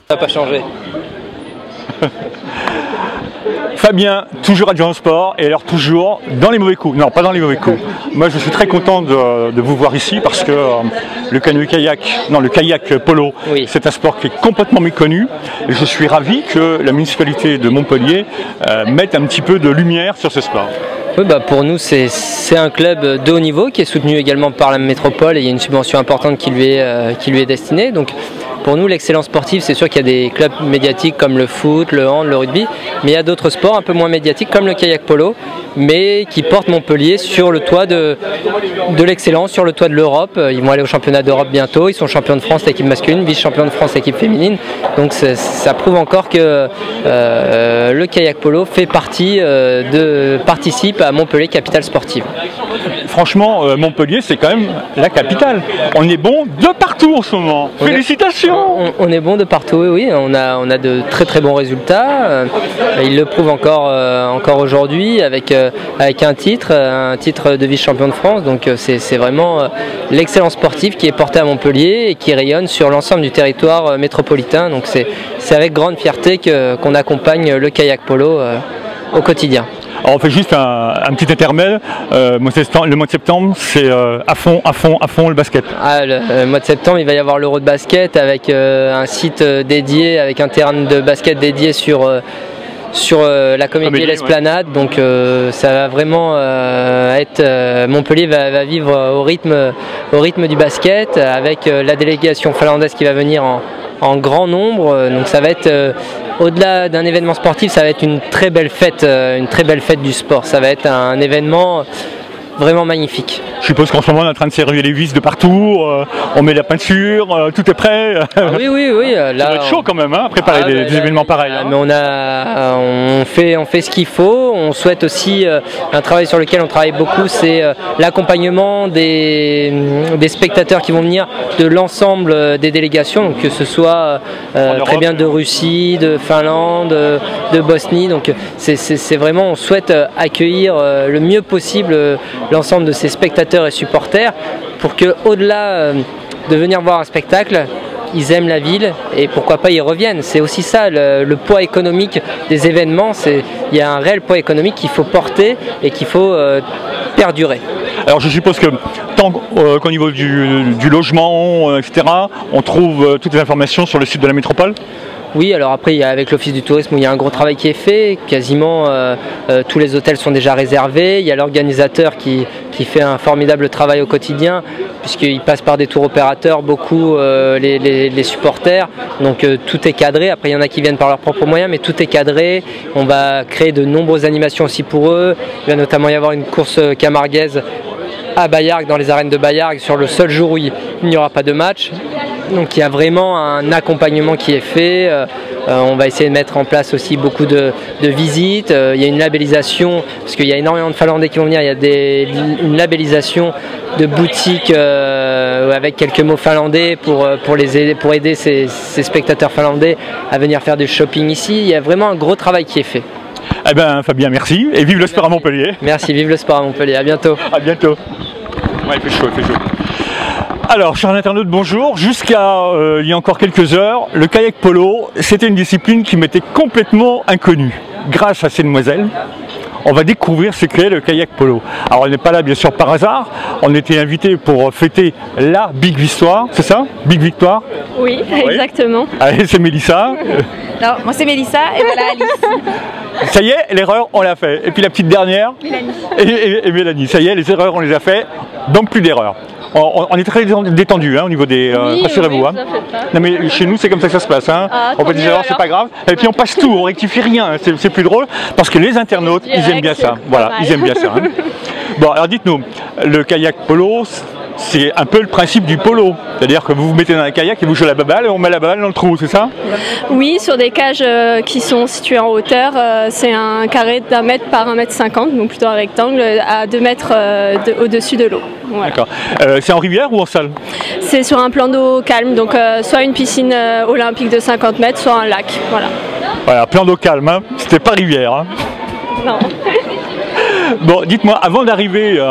Ça n'a pas changé. Fabien, toujours adjoint au sport, et alors toujours dans les mauvais coups. Non, pas dans les mauvais coups. Moi, je suis très content de vous voir ici parce que le canoë-kayak, non, le kayak polo, oui, c'est un sport qui est complètement méconnu. Et je suis ravi que la municipalité de Montpellier mette un petit peu de lumière sur ce sport. Oui, bah pour nous, c'est un club de haut niveau qui est soutenu également par la métropole et il y a une subvention importante qui lui est destinée. Donc, pour nous, l'excellence sportive, c'est sûr qu'il y a des clubs médiatiques comme le foot, le hand, le rugby, mais il y a d'autres sports un peu moins médiatiques comme le kayak polo, mais qui portent Montpellier sur le toit de l'excellence, sur le toit de l'Europe. Ils vont aller au championnat d'Europe bientôt, ils sont champions de France l'équipe masculine, vice-champion de France l'équipe féminine, donc ça prouve encore que le kayak polo participe à Montpellier, capitale sportive. Franchement, Montpellier, c'est quand même la capitale. On est bon de partout en ce moment. Félicitations! On est bon de partout, oui. On a de très très bons résultats. Il le prouve encore aujourd'hui avec un titre de vice-champion de France. Donc c'est vraiment l'excellence sportive qui est portée à Montpellier et qui rayonne sur l'ensemble du territoire métropolitain. Donc c'est avec grande fierté qu'on accompagne le kayak polo au quotidien. Alors on fait juste un petit intermède. Le mois de septembre, c'est à fond le basket. Le mois de septembre, il va y avoir l'Euro de basket avec un site dédié, avec un terrain de basket dédié sur la Comédie l'Esplanade. Donc ça va vraiment être... Montpellier va vivre au rythme du basket avec la délégation finlandaise qui va venir en grand nombre. Donc ça va être... au-delà d'un événement sportif, ça va être une très belle fête du sport. Ça va être un événement vraiment magnifique. Je suppose qu'en ce moment on est en train de serrer les vis de partout, on met la peinture, tout est prêt. Oui. Ça va être chaud quand même, hein, préparer des événements pareils. Mais on fait ce qu'il faut. On souhaite aussi un travail sur lequel on travaille beaucoup, c'est l'accompagnement des spectateurs qui vont venir de l'ensemble des délégations, donc que ce soit très bien de Russie, de Finlande, de Bosnie. Donc c'est vraiment, on souhaite accueillir le mieux possible l'ensemble de ces spectateurs et supporters pour que, au-delà de venir voir un spectacle, ils aiment la ville et pourquoi pas ils reviennent. C'est aussi ça le poids économique des événements. Il y a un réel poids économique qu'il faut porter et qu'il faut perdurer. Alors je suppose que tant qu'au niveau du logement, etc., on trouve toutes les informations sur le site de la métropole. Oui, alors après, il y a avec l'Office du tourisme où il y a un gros travail qui est fait. Quasiment tous les hôtels sont déjà réservés. Il y a l'organisateur qui fait un formidable travail au quotidien, puisqu'il passe par des tours opérateurs, beaucoup les supporters. Donc tout est cadré. Après, il y en a qui viennent par leurs propres moyens, mais tout est cadré. On va créer de nombreuses animations aussi pour eux. Il va notamment y avoir une course camarguaise à Bayargues, dans les arènes de Bayargues, sur le seul jour où il n'y aura pas de match. Donc il y a vraiment un accompagnement qui est fait. On va essayer de mettre en place aussi beaucoup de visites. Il y a une labellisation, parce qu'il y a énormément de Finlandais qui vont venir. Il y a une labellisation de boutiques avec quelques mots finlandais pour aider ces spectateurs finlandais à venir faire du shopping ici. Il y a vraiment un gros travail qui est fait. Eh bien Fabien, merci. Et vive le sport à Montpellier. Merci, vive le sport à Montpellier. À bientôt. À bientôt. Ouais, il fait chaud, il fait chaud. Alors, chers internautes, bonjour. Jusqu'à il y a encore quelques heures, le kayak polo, c'était une discipline qui m'était complètement inconnue. Grâce à ces demoiselles, on va découvrir ce qu'est le kayak polo. Alors, on n'est pas là, bien sûr, par hasard. On était invités pour fêter la Big Victoire, c'est ça? Big Victoire? Oui, exactement. Allez, c'est Mélissa. Non, moi c'est Mélissa et voilà Alice. Ça y est, l'erreur, on l'a fait. Et puis la petite dernière, Mélanie. Et Mélanie. Ça y est, les erreurs, on les a fait. Donc, plus d'erreurs. On est très détendu, hein, au niveau des... Oui, rassurez-vous. Oui, hein. Non mais chez nous c'est comme ça que ça se passe. Hein. On fait des erreurs, c'est pas grave. Et puis on passe tout, on rectifie rien. C'est plus drôle parce que les internautes, ils aiment bien ça. Voilà, ils aiment bien ça. Hein. Bon, alors dites-nous, le kayak polo, c'est un peu le principe du polo. C'est-à-dire que vous vous mettez dans un kayak et vous jouez la baballe et on met la baballe dans le trou, c'est ça? Oui, sur des cages qui sont situées en hauteur. C'est un carré d'1 mètre par 1,50 m, donc plutôt un rectangle, à 2 mètres au-dessus de l'eau. Voilà. D'accord. C'est en rivière ou en salle? C'est sur un plan d'eau calme, donc soit une piscine olympique de 50 mètres, soit un lac. Voilà. Voilà, plan d'eau calme, hein. C'était pas rivière. Hein. Non. Bon, dites-moi, avant d'arriver,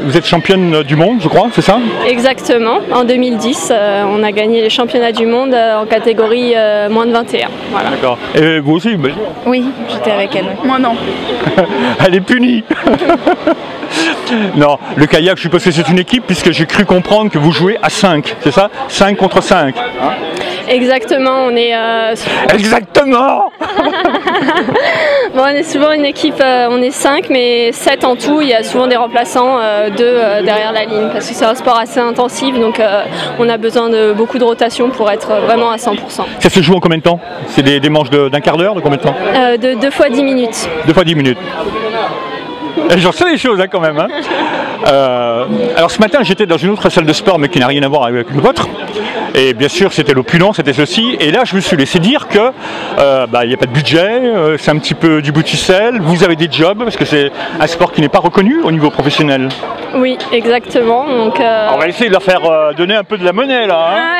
vous êtes championne du monde, je crois, c'est ça? Exactement. En 2010, on a gagné les championnats du monde en catégorie moins de 21. Voilà. D'accord. Et vous aussi? Oui, j'étais avec elle. Moi non. Elle est punie. Non, le kayak, je suppose que c'est une équipe, puisque j'ai cru comprendre que vous jouez à 5, c'est ça? 5 contre 5. Exactement, on est... Exactement. Bon, on est souvent une équipe, on est 5 mais 7 en tout, il y a souvent des remplaçants, 2 derrière la ligne parce que c'est un sport assez intensif donc on a besoin de beaucoup de rotation pour être vraiment à 100%. Ça se joue en combien de temps? C'est des manches d'un quart d'heure, de combien de temps? De 2 fois 10 minutes. 2 fois 10 minutes. J'en sais des choses quand même. Hein. Alors ce matin j'étais dans une autre salle de sport mais qui n'a rien à voir avec le vôtre. Et bien sûr c'était l'opulent, c'était ceci. Et là je me suis laissé dire que il n'y a pas de budget, c'est un petit peu du bout de ficelle. Vous avez des jobs parce que c'est un sport qui n'est pas reconnu au niveau professionnel. Oui, exactement. Donc, on va essayer de leur faire donner un peu de la monnaie là. Hein.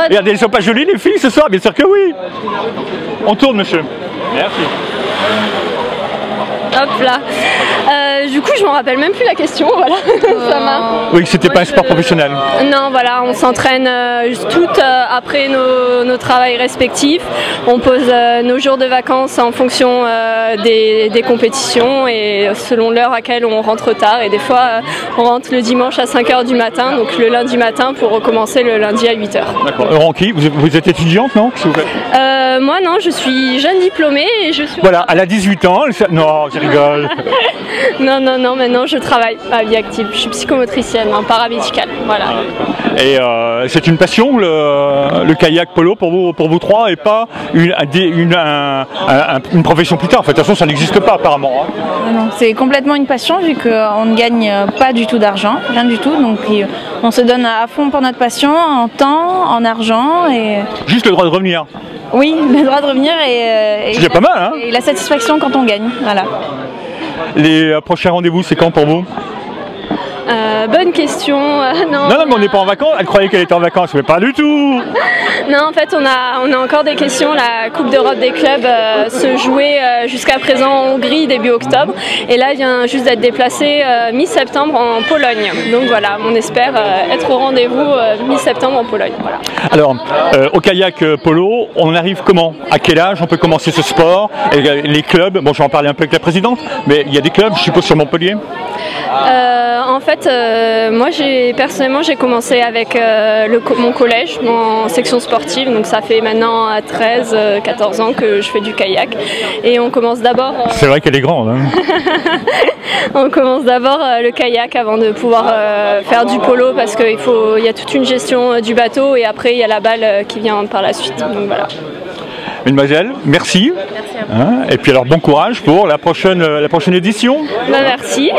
Regardez, ils sont pas jolies les filles ce soir, bien sûr que oui. On tourne monsieur. Merci. Hop là. Du coup, je m'en rappelle même plus la question. Voilà. Ça m'a... Oui, c'était pas un sport professionnel. Non, voilà, on s'entraîne toutes après nos travails respectifs. On pose nos jours de vacances en fonction des compétitions et selon l'heure à laquelle on rentre tard. Et des fois, on rentre le dimanche à 5 h du matin, donc le lundi matin pour recommencer le lundi à 8 h. D'accord. Ranky, vous êtes étudiante, non? Moi, non, je suis jeune diplômée et je suis... Voilà, elle a 18 ans. Non, je rigole. Non, maintenant je travaille à vie active. Je suis psychomotricienne en paramédicale. Voilà. Et c'est une passion, le kayak polo pour vous trois, et pas une profession plus tard. En fait, de toute façon, ça n'existe pas apparemment. Hein. Non, c'est complètement une passion vu qu'on ne gagne pas du tout d'argent, rien du tout. Donc on se donne à fond pour notre passion, en temps, en argent. Et... Juste le droit de revenir. Oui, le droit de revenir c'est pas mal, hein. Et la satisfaction quand on gagne. Voilà. Les prochains rendez-vous, c'est quand pour vous? Bonne question. Non, mais on n'est pas en vacances. Elle croyait qu'elle était en vacances, mais pas du tout. Non, en fait, on a encore des questions. La Coupe d'Europe des clubs se jouait jusqu'à présent en Hongrie début octobre. Et là, il vient juste d'être déplacé mi-septembre en Pologne. Donc voilà, on espère être au rendez-vous mi-septembre en Pologne. Voilà. Alors, au kayak polo, on arrive comment? À quel âge on peut commencer ce sport? Et les clubs, bon, je vais en parler un peu avec la présidente, mais il y a des clubs, je suppose, sur Montpellier? En fait, moi personnellement j'ai commencé avec mon collège en section sportive, donc ça fait maintenant 13-14 ans que je fais du kayak et on commence d'abord... C'est vrai qu'elle est grande. Hein. On commence d'abord le kayak avant de pouvoir faire du polo parce qu'il y a toute une gestion du bateau et après il y a la balle qui vient par la suite. Donc voilà. Mademoiselle, merci. Hein, et puis alors bon courage pour la prochaine édition. Merci.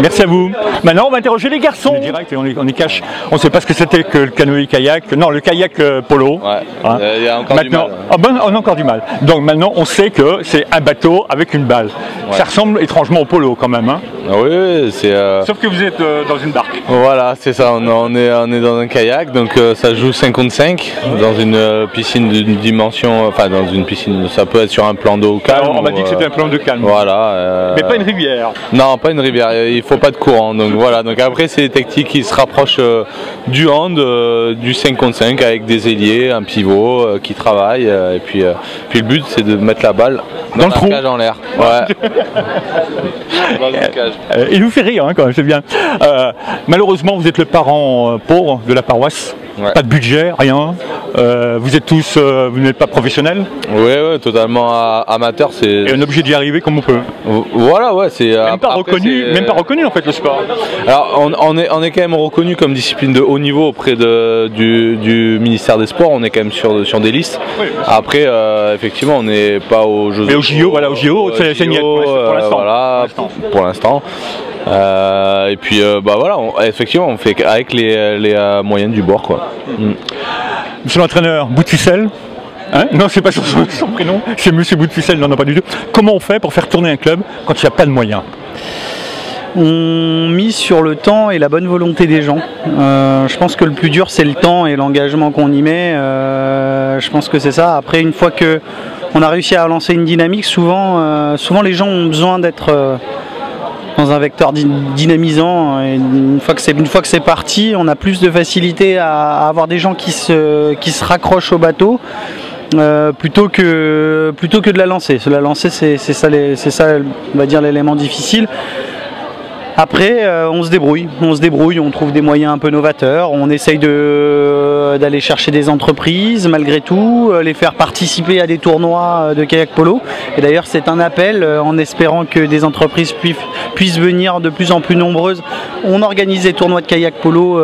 Merci à vous. Maintenant on va interroger les garçons. On est direct et on est cash. On ne sait pas ce que c'était que le canoë-kayak. Non, le kayak polo. Ouais, hein. Il y a encore maintenant, du mal. Oh ben, on a encore du mal. Donc maintenant on sait que c'est un bateau avec une balle. Ouais. Ça ressemble étrangement au polo quand même. Hein. Oui, c'est... Sauf que vous êtes dans une barque. Voilà, c'est ça. On est dans un kayak, donc ça joue 5 contre 5 dans une piscine d'une dimension... Enfin, dans une piscine, ça peut être sur un plan d'eau calme. Alors, on m'a dit que c'était un plan de calme. Voilà. Mais pas une rivière. Non, pas une rivière. Il faut pas de courant. Donc voilà. Donc après, c'est des techniques qui se rapprochent du hand, du 5 contre 5 avec des ailiers, un pivot qui travaille. Et puis le but, c'est de mettre la balle dans la cage en l'air. Ouais. Dans une cage. Il vous fait rire hein, quand même, c'est bien. Malheureusement, vous êtes le parent pauvre de la paroisse. Ouais. Pas de budget, rien. Vous êtes tous, vous n'êtes pas professionnels. Oui, totalement amateur. Et on est obligé d'y arriver comme on peut. Voilà, ouais, c'est même pas reconnu en fait le sport. Alors on est quand même reconnu comme discipline de haut niveau auprès du ministère des Sports. On est quand même sur des listes. Oui, après, effectivement, on n'est pas aux Jeux. Mais au JO, voilà, au JO, c'est niet pour l'instant. Voilà, pour l'instant. Et puis voilà, effectivement on fait avec les moyens du bord quoi. Monsieur l'entraîneur, bout de ficelle hein? Non, c'est pas son prénom, c'est Monsieur Bout de ficelle, non, pas du tout. Comment on fait pour faire tourner un club quand il n'y a pas de moyens? On mise sur le temps et la bonne volonté des gens. Je pense que le plus dur c'est le temps et l'engagement qu'on y met. Je pense que c'est ça. Après, une fois que on a réussi à lancer une dynamique. Souvent les gens ont besoin d'être dans un vecteur dynamisant, et une fois que c'est parti, on a plus de facilité à avoir des gens qui se raccrochent au bateau plutôt que de la lancer. La lancer, c'est ça, on va dire, l'élément difficile. Après, on se débrouille, on trouve des moyens un peu novateurs, on essaye d'aller chercher des entreprises, malgré tout, les faire participer à des tournois de kayak polo. Et d'ailleurs, c'est un appel, en espérant que des entreprises puissent venir de plus en plus nombreuses. On organise des tournois de kayak polo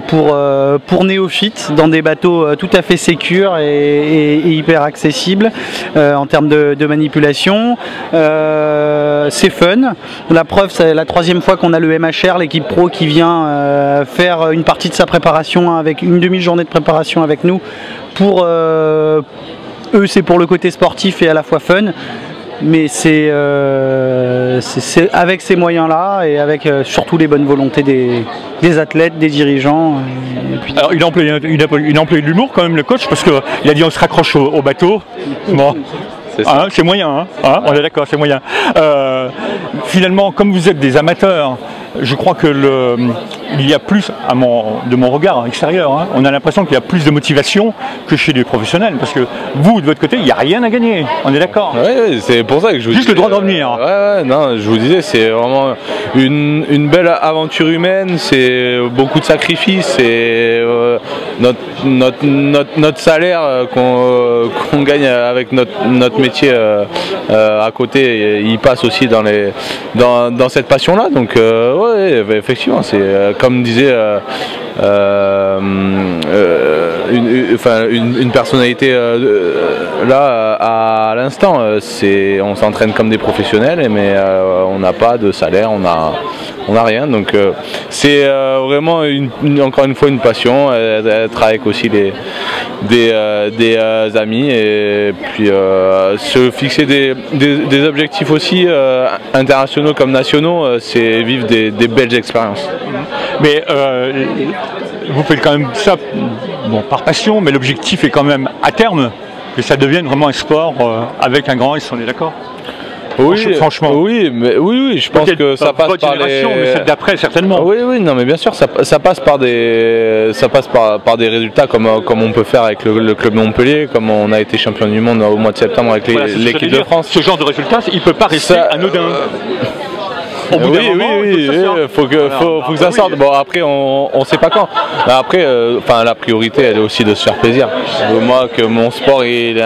pour néophytes, dans des bateaux tout à fait sécures et hyper accessibles en termes de manipulation. C'est fun. La preuve, c'est la troisième fois qu'on a le MHR, l'équipe pro, qui vient faire une partie de sa préparation, avec une demi-journée de préparation avec nous. Pour eux, c'est pour le côté sportif et à la fois fun, mais c'est avec ces moyens-là et avec surtout les bonnes volontés des athlètes, des dirigeants. Et puis... Alors, il a employé de l'humour quand même, le coach, parce qu'il a dit on se raccroche au bateau. Bon. C'est moyen, on est d'accord, c'est moyen. Finalement, comme vous êtes des amateurs, je crois que il y a plus, de mon regard extérieur, on a l'impression qu'il y a plus de motivation que chez les professionnels, parce que vous, de votre côté, il n'y a rien à gagner, on est d'accord. Oui, c'est pour ça que je vous Juste le droit de revenir. Ouais, non, je vous disais, c'est vraiment une belle aventure humaine, c'est beaucoup de sacrifices, c'est notre salaire qu'on gagne avec notre métier à côté, il passe aussi dans cette passion-là, donc ouais, effectivement, c'est comme disait une personnalité là à l'instant, on s'entraîne comme des professionnels, mais on n'a pas de salaire, on n'a rien, donc c'est vraiment encore une fois une passion, être avec aussi des amis, et puis se fixer des objectifs aussi internationaux comme nationaux, c'est vivre des belles expériences. Mais vous faites quand même ça par passion, mais l'objectif est quand même à terme que ça devienne vraiment un sport avec un grand S, on est d'accord? Oui, franchement. Oui, je pense que ça passe par les... mais celle d'après certainement. Oui, non, mais bien sûr, ça passe par des résultats comme on peut faire avec le club Montpellier, comme on a été champion du monde au mois de septembre avec l'équipe de France. Ce genre de résultat, il peut pas rester anodin. Oui, faut que ça sorte. Bon, après, on sait pas quand. Après, la priorité, elle est aussi de se faire plaisir. Moi, que mon sport il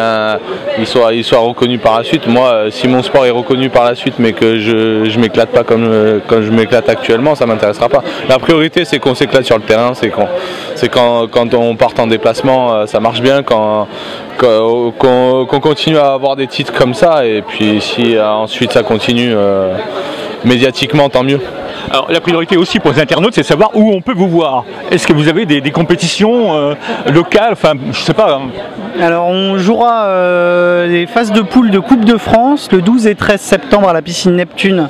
soit reconnu par la suite. Moi, si mon sport est reconnu par la suite, mais que je m'éclate pas comme je m'éclate actuellement, ça m'intéressera pas. La priorité, c'est qu'on s'éclate sur le terrain, c'est quand on part en déplacement, ça marche bien, qu'on continue à avoir des titres comme ça, et puis si ensuite ça continue médiatiquement, tant mieux. Alors la priorité aussi pour les internautes, c'est de savoir où on peut vous voir. Est-ce que vous avez des compétitions locales, enfin je sais pas. Alors on jouera les phases de poule de Coupe de France le 12 et 13 septembre à la piscine Neptune.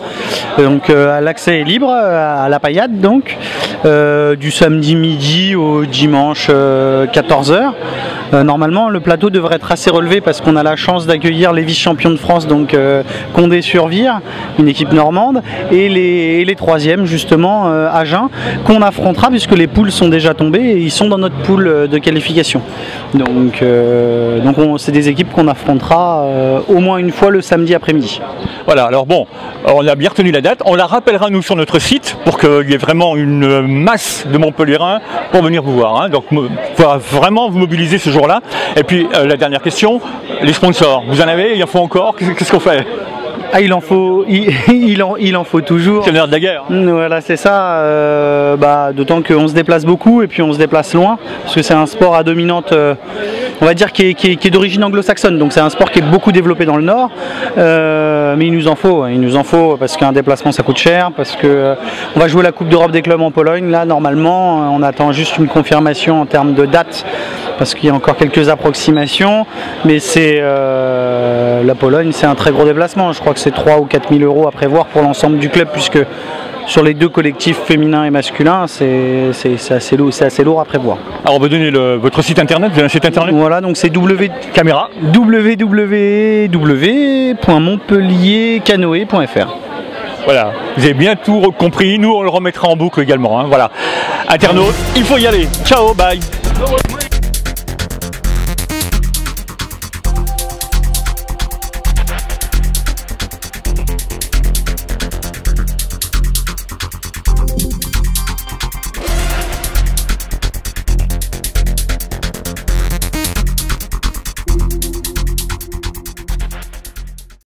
Donc l'accès est libre à la Paillade, donc du samedi midi au dimanche 14h. Normalement le plateau devrait être assez relevé parce qu'on a la chance d'accueillir les vice-champions de France, donc Condé-sur-Vire, une équipe normande, et les troisièmes justement Agen, qu'on affrontera puisque les poules sont déjà tombées et ils sont dans notre poule de qualification. Donc c'est des équipes qu'on affrontera au moins une fois le samedi après-midi. Voilà, alors bon, on a bien retenu la date, on la rappellera nous sur notre site pour qu'il y ait vraiment une masse de Montpelliérains pour venir vous voir, hein. Donc il faut vraiment vous mobiliser ce jour-là. Et puis la dernière question, les sponsors, vous en avez, il en faut encore, qu'est-ce qu'on fait? Ah, il en faut toujours. C'est l'heure de la guerre. Voilà, c'est ça. D'autant qu'on se déplace beaucoup et puis on se déplace loin, parce que c'est un sport à dominante, on va dire, qui est d'origine anglo-saxonne. Donc c'est un sport qui est beaucoup développé dans le Nord. Mais il nous en faut parce qu'un déplacement ça coûte cher, parce que on va jouer la Coupe d'Europe des clubs en Pologne. Là, normalement, on attend juste une confirmation en termes de date, parce qu'il y a encore quelques approximations. Mais c'est la Pologne, c'est un très gros déplacement. Je crois que c'est 3 ou 4 000 € à prévoir pour l'ensemble du club, puisque sur les deux collectifs féminins et masculins, c'est assez lourd à prévoir. Alors on va donner votre site internet, vous avez un site internet? Voilà, donc c'est Caméra www.montpelliercanoë.fr. Voilà, vous avez bien tout compris, nous on le remettra en boucle également, hein, voilà. Internautes, il faut y aller, ciao, bye.